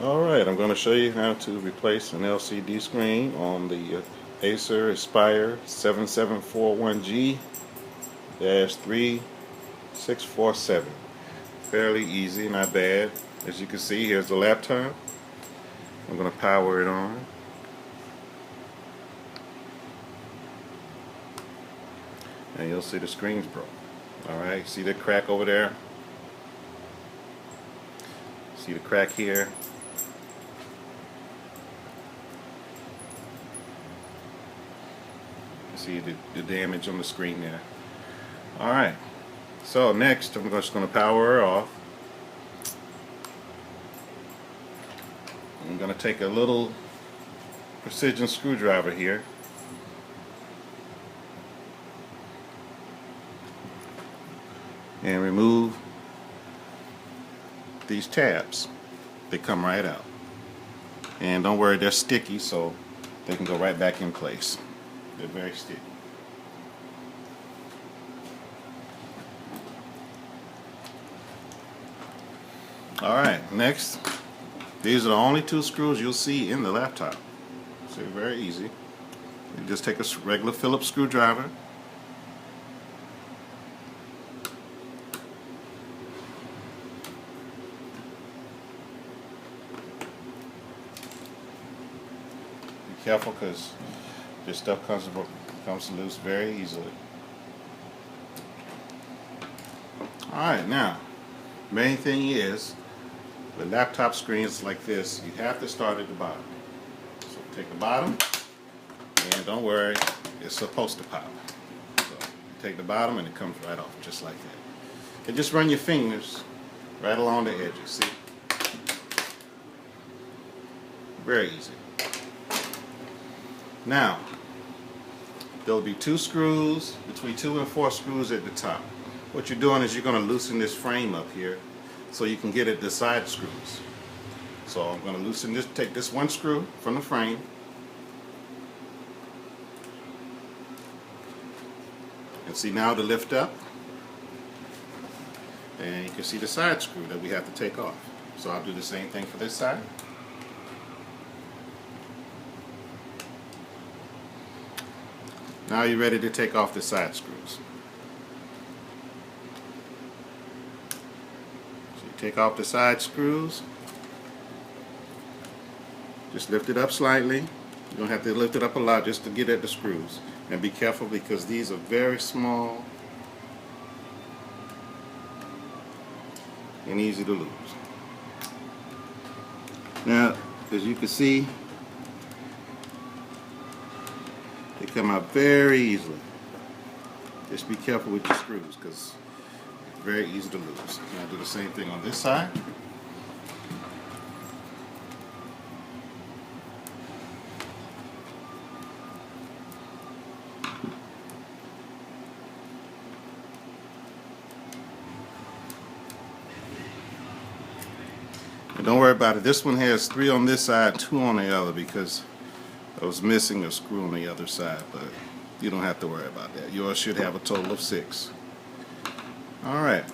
Alright, I'm going to show you how to replace an LCD screen on the Acer Aspire 7741g-3647. Fairly easy, not bad. As you can see, here's the laptop. I'm going to power it on. And you'll see the screen's broke. Alright, see the crack over there? See the crack here? See the damage on the screen there. Alright, so next I'm just going to power her off. I'm going to take a little precision screwdriver here and remove these tabs. They come right out, and don't worry, they're sticky, so they can go right back in place. They're very sticky. Alright, next, these are the only two screws you'll see in the laptop. So very easy. You just take a regular Phillips screwdriver, be careful because this stuff comes loose very easily. Alright, now, main thing is, with laptop screens like this, you have to start at the bottom. So take the bottom, and don't worry, it's supposed to pop. So you take the bottom and it comes right off, just like that. And just run your fingers right along the edges, see? Very easy. Now, there'll be two screws, between 2 and 4 screws at the top. What you're doing is you're going to loosen this frame up here so you can get at the side screws. So I'm going to loosen this, take this one screw from the frame, and see now to lift up, and you can see the side screw that we have to take off. So I'll do the same thing for this side. Now you're ready to take off the side screws. So you take off the side screws. Just lift it up slightly. You don't have to lift it up a lot just to get at the screws. And be careful because these are very small and easy to lose. Now, as you can see, they come out very easily. Just be careful with your screws because it's very easy to lose. And I'll do the same thing on this side. And don't worry about it. This one has 3 on this side, 2 on the other because I was missing a screw on the other side, but you don't have to worry about that. Yours should have a total of 6. Alright.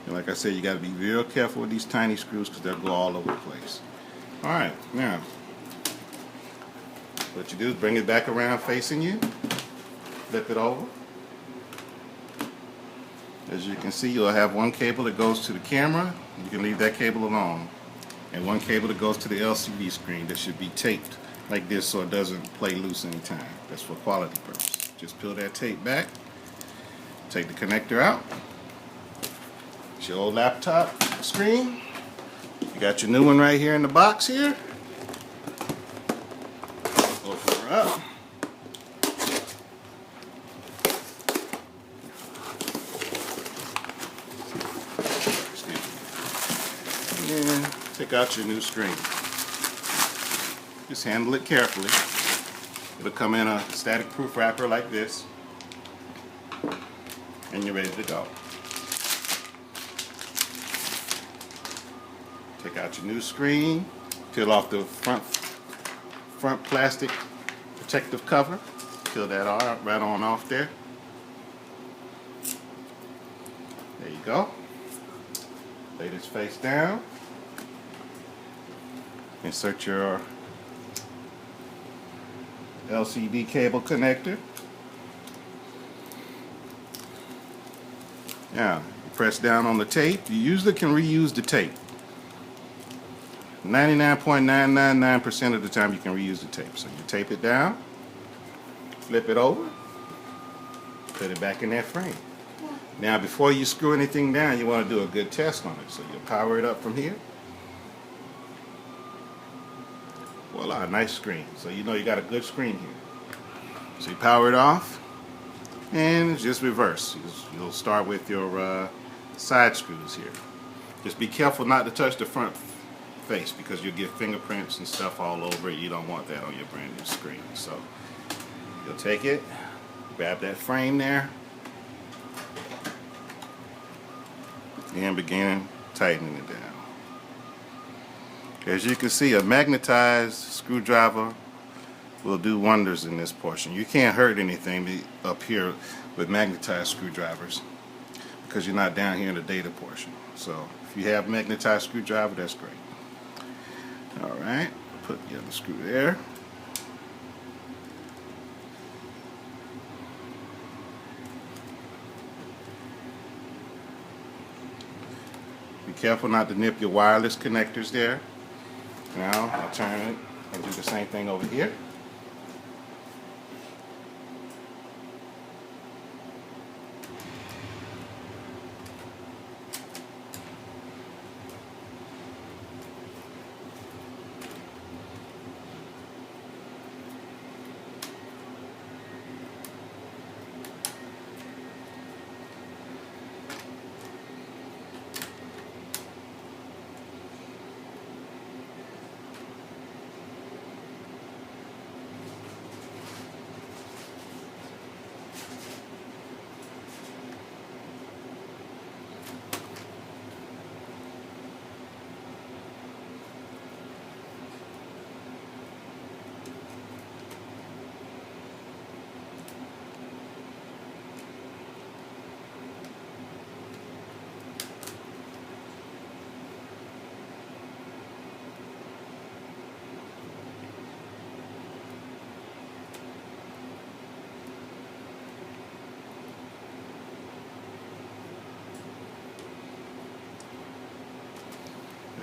And like I said, you got to be real careful with these tiny screws because they'll go all over the place. Alright, now, what you do is bring it back around facing you, flip it over. As you can see, you'll have one cable that goes to the camera. You can leave that cable alone. And one cable that goes to the LCD screen that should be taped like this so it doesn't play loose anytime. That's for quality purposes. Just peel that tape back, take the connector out. It's your old laptop screen. You got your new one right here in the box here. Open her up. And take out your new screen. Just handle it carefully. It'll come in a static proof wrapper like this, and you're ready to go. Take out your new screen, peel off the front plastic protective cover, peel that right on off there. There you go. Lay this face down. Insert your LCD cable connector. Now, you press down on the tape. You usually can reuse the tape. 99.999% of the time you can reuse the tape. So you tape it down, flip it over, put it back in that frame. Now, before you screw anything down, you want to do a good test on it. So you power it up from here. Voila, nice screen. So you know you got a good screen here. So you power it off, and it's just reverse. You'll start with your side screws here. Just be careful not to touch the front face because you'll get fingerprints and stuff all over it. You don't want that on your brand new screen. So you'll take it, grab that frame there, and begin tightening it down. As you can see, a magnetized screwdriver will do wonders in this portion. You can't hurt anything up here with magnetized screwdrivers because you're not down here in the data portion. So if you have a magnetized screwdriver, that's great. Alright, put the other screw there. Be careful not to nip your wireless connectors there. Now I'll turn it and do the same thing over here.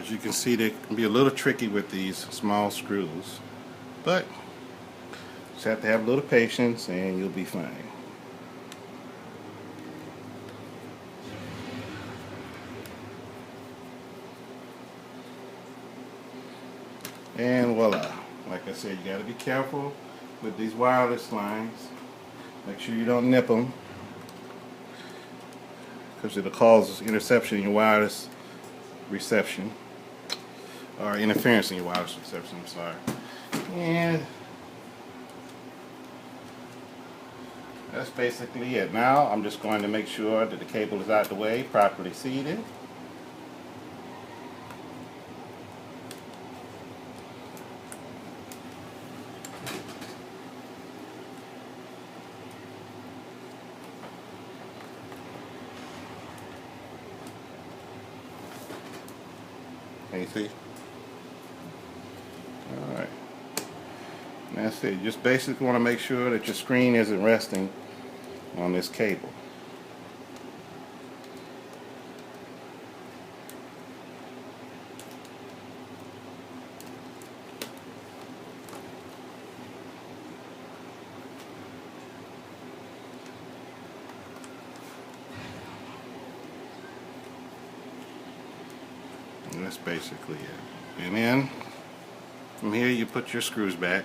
As you can see, they can be a little tricky with these small screws, but just have to have a little patience and you'll be fine. And voila. Like I said, you got to be careful with these wireless lines. Make sure you don't nip them because it'll cause interception in your wireless reception. Or interference in your wireless reception, I'm sorry. And that's basically it. Now I'm just going to make sure that the cable is out the way, properly seated. Can you see? Alright. That's it. You just basically want to make sure that your screen isn't resting on this cable. And that's basically it. And then from here you put your screws back.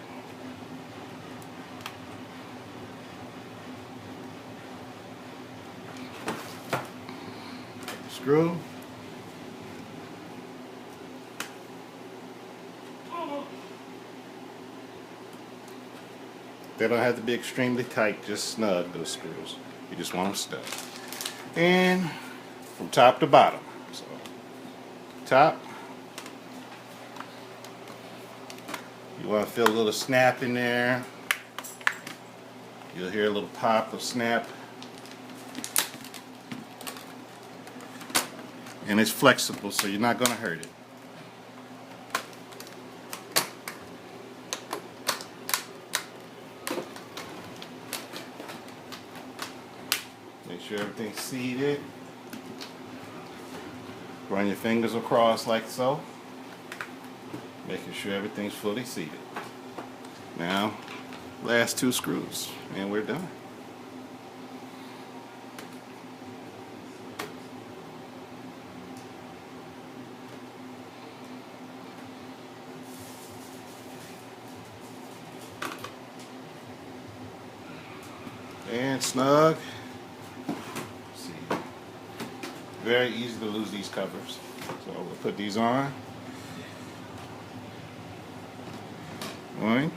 Screw. They don't have to be extremely tight, just snug, those screws. You just want them snug. And from top to bottom. So, top. You want to feel a little snap in there. You'll hear a little pop of snap. and it's flexible, so you're not going to hurt it. Make sure everything's seated. Run your fingers across like so, making sure everything's fully seated. Now, last 2 screws, and we're done. And snug. See, very easy to lose these covers. So we'll put these on. 1,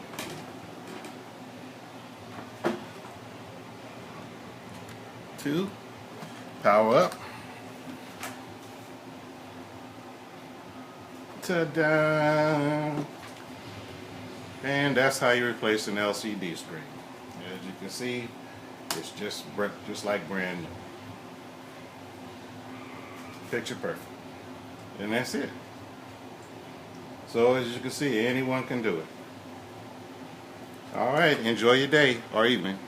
2, power up. Ta-da! And that's how you replace an LCD screen. As you can see, it's just like brand new. Picture perfect. And that's it. So as you can see, anyone can do it. Alright, enjoy your day or evening.